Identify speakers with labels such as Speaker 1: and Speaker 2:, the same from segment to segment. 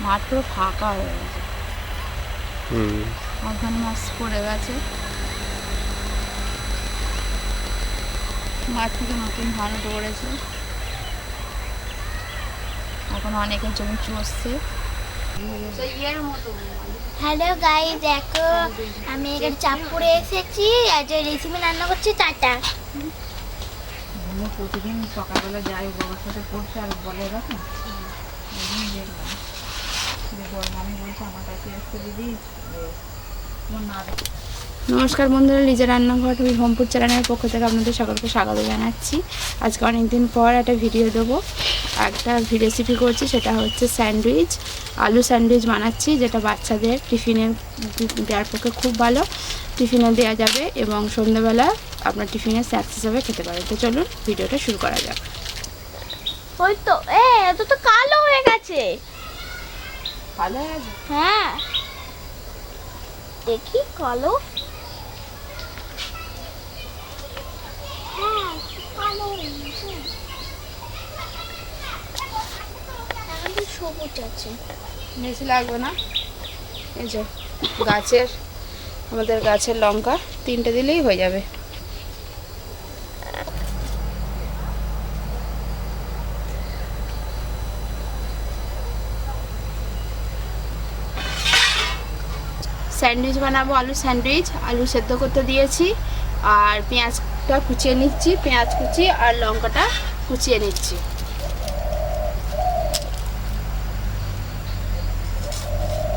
Speaker 1: মাঠ পুরো ফাঁকা হয়ে গেছে। ওখানে মাছ পড়ে গেছে। মাঠ থেকে নতুন ধান উঠে পড়েছে। এখন অনেকের জমি চষছে।
Speaker 2: হ্যালো গাইস, দেখো আমি এখানে চাঁদপুরে এসেছি। আজ রেসিপি রান্না করছি টাটা।
Speaker 1: প্রতিদিন সকালবেলা যাই বাবার সাথে পড়ছে আর বলে রাখো দেখলাম যে বড় মামি বলছে আমার কাছে আসতে দিদি তোমার না। নমস্কার বন্ধুরা, লিজা রান্নাঘর হোমপুর চ্যানেলের পক্ষ থেকে আপনাদের সকলকে স্বাগত জানাচ্ছি। আজকে অনেকদিন পর একটা ভিডিও দেবো। একটা রেসিপি করছি, সেটা হচ্ছে স্যান্ডউইচ, আলু স্যান্ডউইচ বানাচ্ছি, যেটা বাচ্চাদের টিফিনে দেওয়ার পক্ষে খুব ভালো। টিফিনে দেওয়া যাবে এবং সন্ধ্যাবেলা আপনার টিফিনে স্ন্যাক্স হিসাবে খেতে পারেন। তো চলুন ভিডিওটা শুরু করা যাক।
Speaker 2: ওই তো এটা তো কালো হয়ে গেছে।
Speaker 1: ভালো হয়ে গেছে?
Speaker 2: হ্যাঁ, দেখি কালো। হ্যাঁ, কালো হয়ে গেছে। এখন তো সবুজ আছে।
Speaker 1: বেশি লাগবে না। এই যে গাছের, আমাদের গাছের লঙ্কা 3টে দিলেই হয়ে যাবে। স্যান্ডউইচ বানাবো, আলু স্যান্ডউইচ। আলু সেদ্ধ করতে দিয়েছি আর পেঁয়াজটা কুচিয়ে নিচ্ছি, পেঁয়াজ কুচি আর লঙ্কাটা কুচিয়ে নিচ্ছি।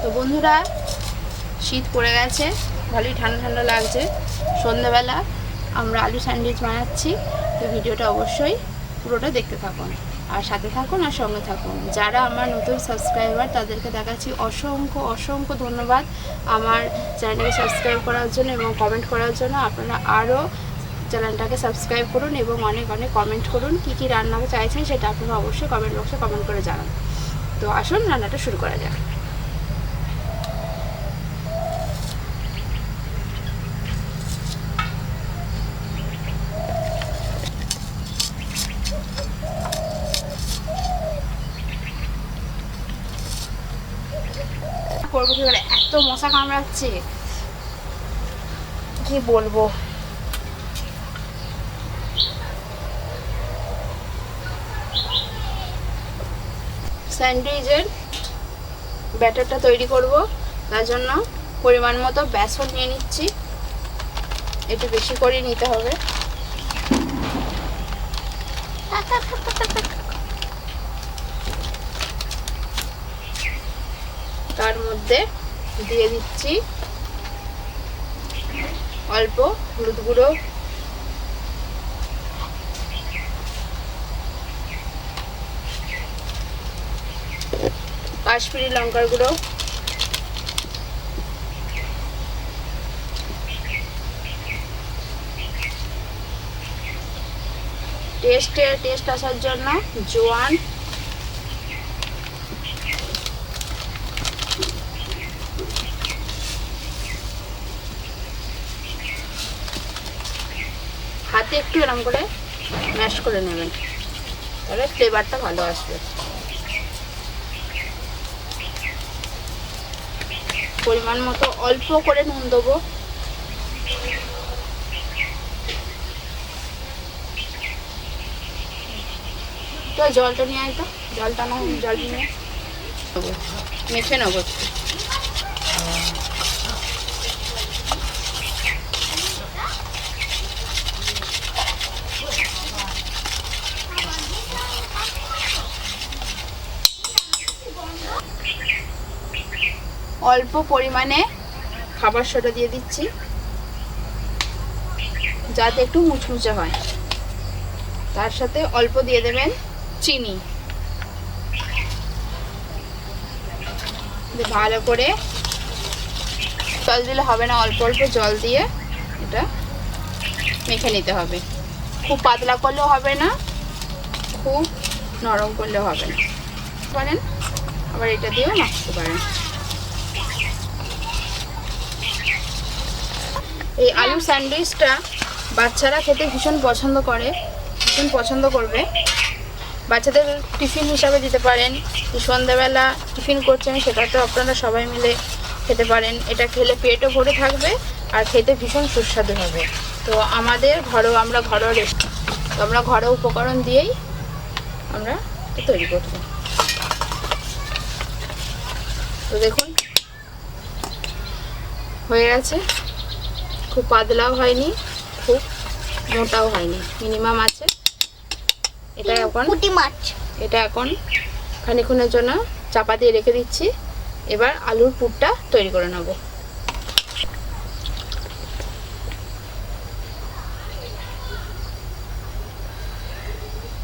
Speaker 1: তো বন্ধুরা, শীত পড়ে গেছে, ভালোই ঠান্ডা ঠান্ডা লাগছে। সন্ধ্যাবেলা আমরা আলু স্যান্ডউইচ বানাচ্ছি। তো ভিডিওটা অবশ্যই পুরোটা দেখতে থাকুন আর সাথে থাকুন আর সঙ্গে থাকুন। যারা আমার নতুন সাবস্ক্রাইবার তাদেরকে দেখাচ্ছি অসংখ্য অসংখ্য ধন্যবাদ আমার চ্যানেলটাকে সাবস্ক্রাইব করার জন্য এবং কমেন্ট করার জন্য। আপনারা আরও চ্যানেলটাকে সাবস্ক্রাইব করুন এবং অনেক অনেক কমেন্ট করুন। কী কী রান্না চাইছেন সেটা আপনারা অবশ্যই কমেন্ট বক্সে কমেন্ট করে জানান। তো আসুন রান্নাটা শুরু করা যাক। করবো কি করে, এত মশা কামড়াচ্ছে কি বলবো। স্যান্ডউইচের ব্যাটারটা তৈরি করব, তার জন্য পরিমাণ মতো বেসন নিয়ে নিচ্ছি। একটু বেশি করে নিতে হবে। তার মধ্যে দিয়ে দিচ্ছি অল্প হলুদ গুঁড়ো, কাশ্মীরি লঙ্কার গুঁড়ো, টেস্ট আসার জন্য জোয়ান, হাতে একটু এরকম করে ম্যাশ করে নেবেন, তাহলে ফ্লেভারটা ভালো আসবে। পরিমাণ মতো অল্প করে নুন দেবো। তো জলটা নিয়ে আয়, তো জলটা না, জল নিয়ে মেখে নেবো। অল্প পরিমাণে খাবার সোডা দিয়ে দিচ্ছি, যাতে একটু মুচমুচে হয়। তার সাথে অল্প দিয়ে দেবেন চিনি। ভালো করে জল দিলে হবে না, অল্প অল্প জল দিয়ে এটা মেখে নিতে হবে। খুব পাতলা করলেও হবে না, খুব নরম করলেও হবে না। পারেন আবার এটা দিয়েও মাখতে পারেন। এই আলু স্যান্ডউইচটা বাচ্চারা খেতে ভীষণ পছন্দ করবে। বাচ্চাদের টিফিন হিসাবে দিতে পারেন। সন্ধ্যাবেলা টিফিন করছেন, সেটা তো আপনারা সবাই মিলে খেতে পারেন। এটা খেলে পেটও ভরে থাকবে আর খেতে ভীষণ সুস্বাদু হবে। তো আমরা ঘরোয়া উপকরণ দিয়েই আমরা তৈরি করছি। তো দেখুন হয়ে গেছে। খুব পাতলাও হয়নি, খুব মোটাও হয়নি, মিনিমাম আছে। এটা এখন খানিকক্ষণের জন্য চাপা দিয়ে রেখে দিচ্ছি। এবার আলুর পুরটা তৈরি করে নেব।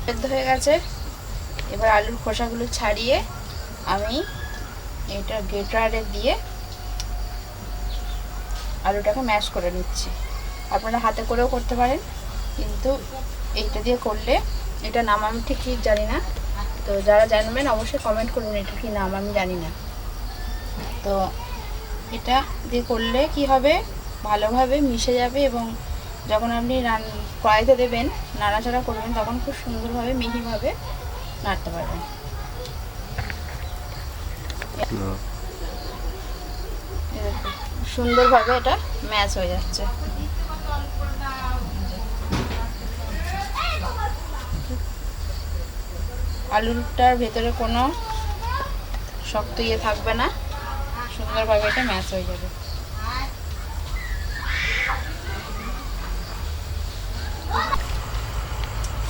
Speaker 1: সেদ্ধ হয়ে গেছে। এবার আলুর খোসাগুলো ছাড়িয়ে আমি এটা গ্রেটারে দিয়ে আলুটাকে ম্যাশ করে নিচ্ছি। আপনারা হাতে করেও করতে পারেন, কিন্তু এইটা দিয়ে করলে, এটা নাম আমি ঠিক জানি না, তো যারা জানবেন অবশ্যই কমেন্ট করুন এটা কি নাম, আমি জানি না। তো এটা দিয়ে করলে কি হবে, ভালোভাবে মিশে যাবে এবং যখন আপনি কড়াইতে দেবেন, নাড়াচাড়া করবেন, তখন খুব সুন্দরভাবে মিহিভাবে নাড়তে পারবেন। সুন্দরভাবে এটা ম্যাচ হয়ে যাচ্ছে। আলুটার ভেতরে কোনো শক্ত থাকবে না, সুন্দরভাবে এটা ম্যাচ হয়ে যাবে।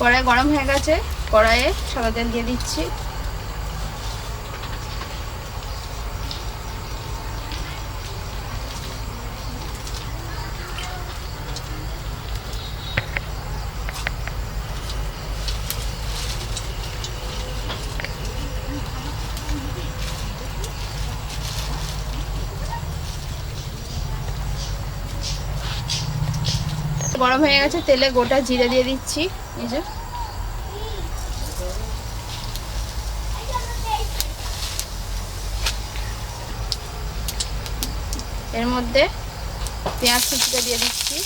Speaker 1: কড়াই গরম হয়ে গেছে, কড়াইয়ে সাদা তেল দিয়ে দিচ্ছি। গরম হয়ে গেছে, তেলে গোটা জিরে দিয়ে দিচ্ছি। এই যে এর মধ্যে পেঁয়াজ কুচিটা দিয়ে দিচ্ছি।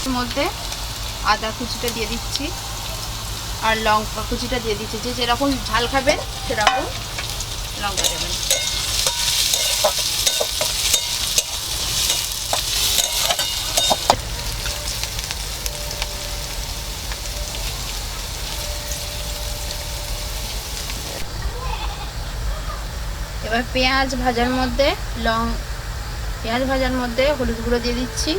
Speaker 1: এর মধ্যে আদা কুচিটা দিয়ে দিচ্ছি আর লঙ্কা কুচিটা দিয়ে দিচ্ছি। যে যেরকম ঝাল খাবেন সেরকম লঙ্কা দেবেন। এবার পেঁয়াজ ভাজার মধ্যে হলুদ গুঁড়ো দিয়ে দিচ্ছি,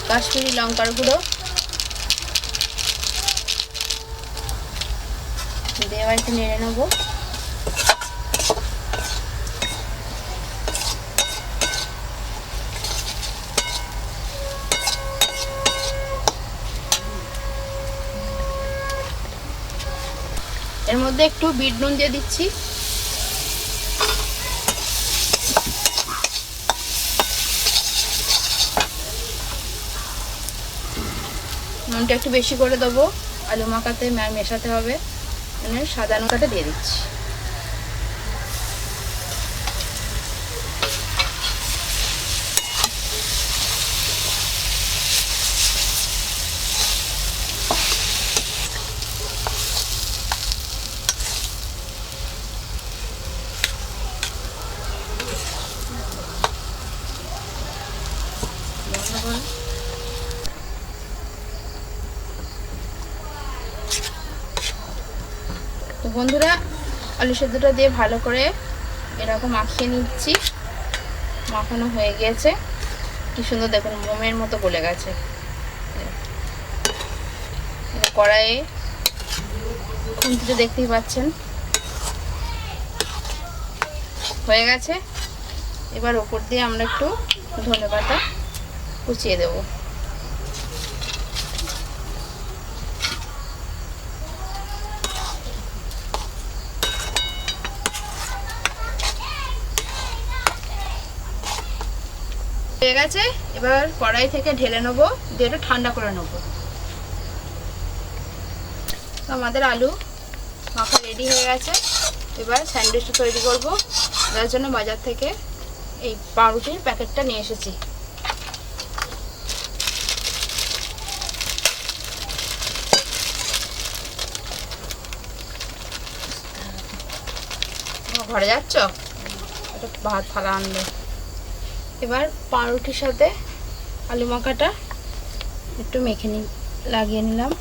Speaker 1: কাশ্মীরি লঙ্কার গুঁড়ো দিয়ে এবার একটু নেড়ে নেব। এর মধ্যে একটু বিট নুন দিয়ে দিচ্ছি। নুনটা একটু বেশি করে দেবো, আলু মাখাতে মেশাতে হবে, মানে সাদা নুনটা দিয়ে দিচ্ছি। তো বন্ধুরা, আলু সেদ্ধটা দিয়ে ভালো করে এরকম মাখিয়ে নিচ্ছি। মাখানো হয়ে গিয়েছে, কি সুন্দর দেখুন মোমের মতো গলে গেছে। কড়াইয়ে খুন্তিতে দেখতেই পাচ্ছেন হয়ে গেছে। এবার ওপর দিয়ে আমরা একটু ধনেপাতা কুচিয়ে দেবো। হয়ে হয়ে গেছে, এবার কড়াই থেকে ঢেলে নেবো, দিয়ে একটু ঠান্ডা করে নেবো। তো আমাদের আলু মাখা রেডি হয়ে গেছে। এবার স্যান্ডউইচটা তৈরি করব। তার জন্য বাজার থেকে এই পাউরুটির প্যাকেটটা নিয়ে এসেছি। ঘরে যাচ্ছ, একটা ভাত থালা আনবে। এবার পাউরুটির সাথে আলু মাখাটা একটু মেখে লাগিয়ে নিলাম।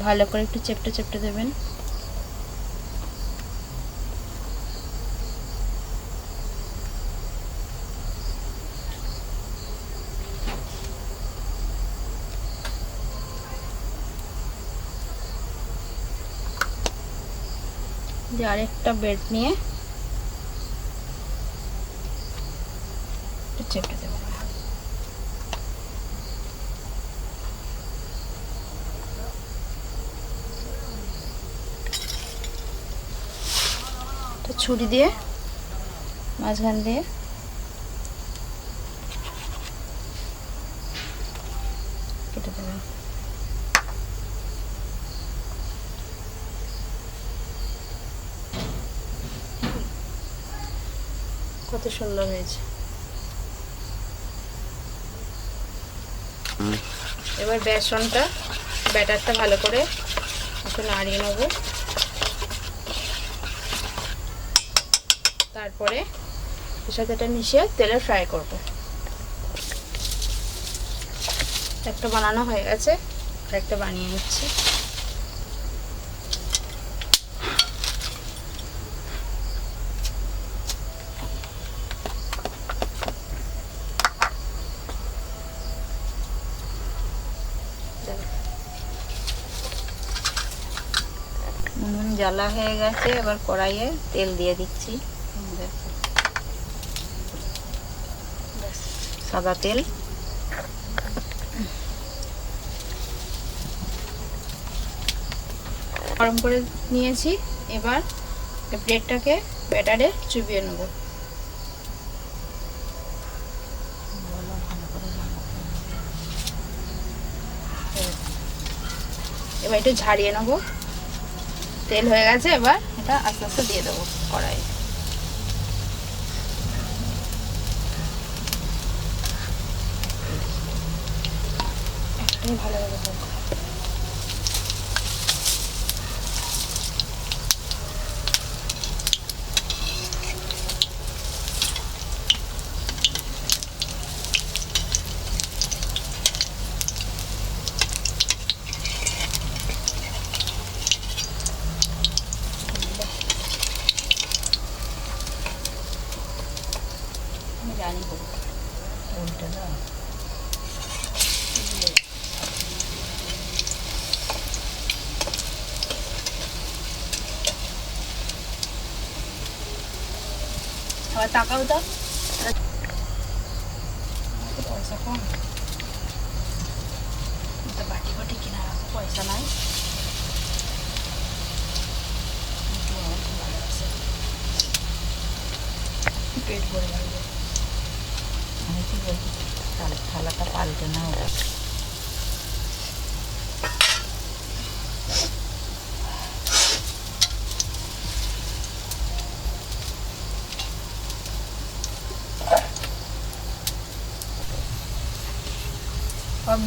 Speaker 1: ভালো করে একটু চেপটে চেপটে দেবেন। দিয়ে আরেকটা ব্রেড নিয়ে একটু চেপটে দেবেন। ছুরি দিয়ে মাঝখান দিয়ে কেটে দেবেন। কত সুন্দর হয়েছে। এবার ব্যাটারটা ভালো করে একটু নাড়িয়ে নেব। তারপরে এর সাথে এটা মিশিয়ে তেলে ফ্রাই করব। একটা বানানো হয়ে গেছে, একটা বানিয়ে নিচ্ছি।
Speaker 3: নুন জ্বালা হয়ে গেছে, এবার কড়াইয়ে তেল দিয়ে দিচ্ছি। সাদা তেল।
Speaker 1: গরম করে নিয়েছি। এবার ব্রেডটাকে ব্যাটারে চুবিয়ে নেব। এবার একটু ঝাড়িয়ে নেব। তেল হয়ে গেছে, এবার এটা আস্তে আস্তে দিয়ে দেবো কড়াইয়ে। একটাই ভালোভাবে হোক।
Speaker 3: জানি উল্টে দাও।
Speaker 1: আবার তাকাও তো, পয়সা কম, তো বাটি বাটি কেনার পয়সা নাই। পেট ভরে যাবে।
Speaker 3: আমি কি বলছি, থালাটা পাল্টে নাও।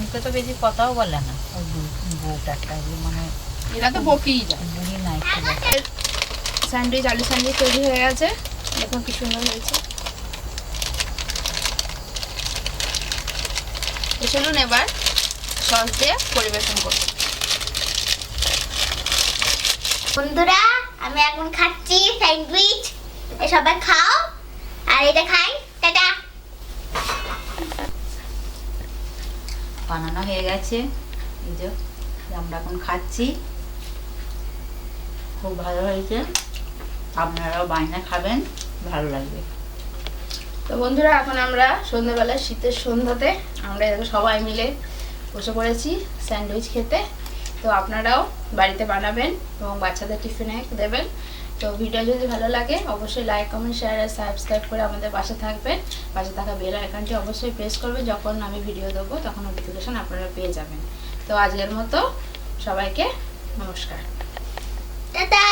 Speaker 3: মুখে তো বেশি কথাও বলে না, ওই বউটাটা মানে
Speaker 1: এরা তো বকেই যায়।
Speaker 3: বুড়ি নাই।
Speaker 1: স্যান্ডউইচ, আলু স্যান্ডউইচ তৈরি হয়ে গেছে। দেখুন কি সুন্দর হয়েছে। চলুন এবার সস দিয়ে পরিবেশন করব।
Speaker 2: বন্ধুরা, আমি এখন খাচ্ছি স্যান্ডউইচ। সবাই খাও আর এটা খাই। টাটা।
Speaker 3: বানানো হয়ে গেছে, এই যে আমরা এখন খাচ্ছি। খুব ভালো হয়েছে, আপনারাও বানিয়ে খাবেন, ভালো লাগবে।
Speaker 1: তো বন্ধুরা, এখন আমরা সন্ধ্যাবেলায় শীতের সন্ধ্যাতে আমরা এরকম সবাই মিলে বসে পড়েছি স্যান্ডউইচ খেতে। তো আপনারাও বাড়িতে বানাবেন এবং বাচ্চাদের টিফিনে দেবেন। তো ভিডিও যদি ভালো লাগে অবশ্যই লাইক কমেন্ট শেয়ার আর সাবস্ক্রাইব করে আমাদের পাশে থাকবেন। পাশে থাকা বেল আইকনটি অবশ্যই প্রেস করবেন, যখন আমি ভিডিও দেবো তখন নোটিফিকেশন আপনারা পেয়ে যাবেন। তো আজকের মতো সবাইকে নমস্কার,
Speaker 2: টাটা।